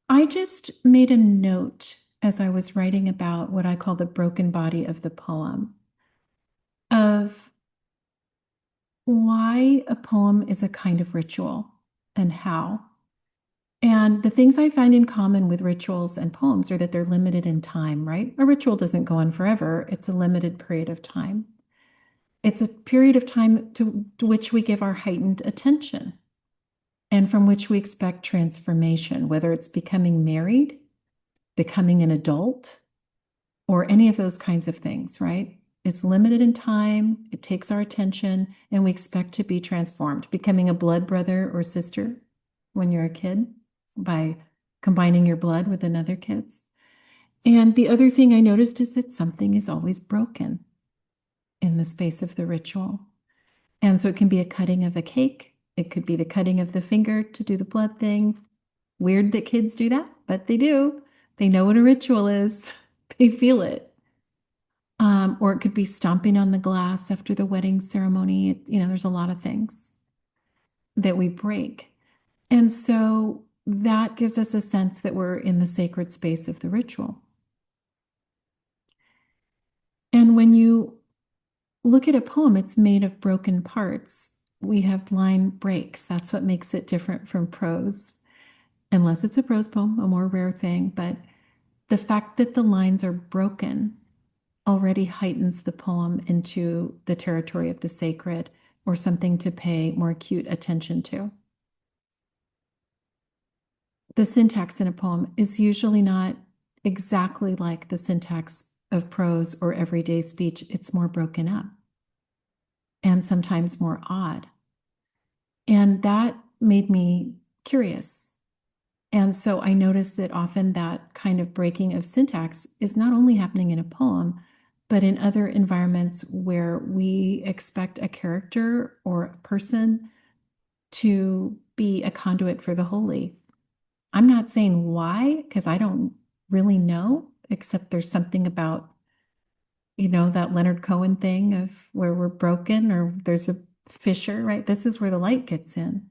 I just made a note as I was writing about what I call the broken body of the poem of why a poem is a kind of ritual and how. And the things I find in common with rituals and poems are that they're limited in time, right? A ritual doesn't go on forever, it's a limited period of time. It's a period of time to which we give our heightened attention and from which we expect transformation, whether it's becoming married, becoming an adult, or any of those kinds of things, right? It's limited in time, it takes our attention, and we expect to be transformed, becoming a blood brother or sister when you're a kid by combining your blood with another kid's. And the other thing I noticed is that something is always broken in the space of the ritual. And so it can be a cutting of a cake, it could be the cutting of the finger to do the blood thing. Weird that kids do that, but they do. They know what a ritual is, they feel it. Or it could be stomping on the glass after the wedding ceremony. There's a lot of things that we break. And so that gives us a sense that we're in the sacred space of the ritual. And when you look at a poem, it's made of broken parts. We have line breaks. That's what makes it different from prose, unless it's a prose poem, a more rare thing. But the fact that the lines are broken already heightens the poem into the territory of the sacred or something to pay more acute attention to. The syntax in a poem is usually not exactly like the syntax of prose or everyday speech. It's more broken up and sometimes more odd. And that made me curious. And so I noticed that often that kind of breaking of syntax is not only happening in a poem, but in other environments where we expect a character or a person to be a conduit for the holy. I'm not saying why, because I don't really know, except there's something about, that Leonard Cohen thing of where we're broken or there's a fissure, right? This is where the light gets in.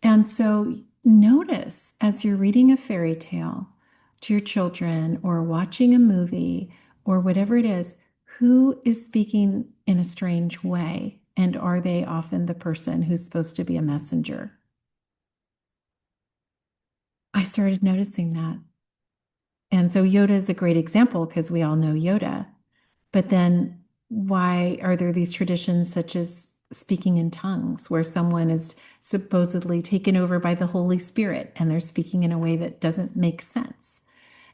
And so notice as you're reading a fairy tale to your children or watching a movie or whatever it is, who is speaking in a strange way? And are they often the person who's supposed to be a messenger? I started noticing that. And so Yoda is a great example because we all know Yoda. But then why are there these traditions such as speaking in tongues where someone is supposedly taken over by the Holy Spirit and they're speaking in a way that doesn't make sense?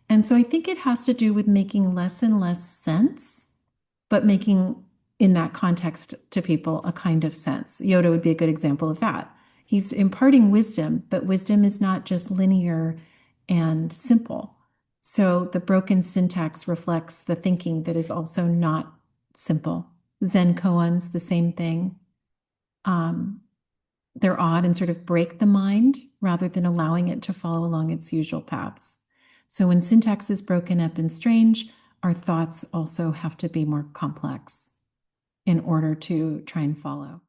And so I think it has to do with making less and less sense, but making in that context to people a kind of sense. Yoda would be a good example of that. He's imparting wisdom, but wisdom is not just linear and simple. So the broken syntax reflects the thinking that is also not simple. Zen koans, the same thing. They're odd and sort of break the mind rather than allowing it to follow along its usual paths. So when syntax is broken up and strange, our thoughts also have to be more complex in order to try and follow.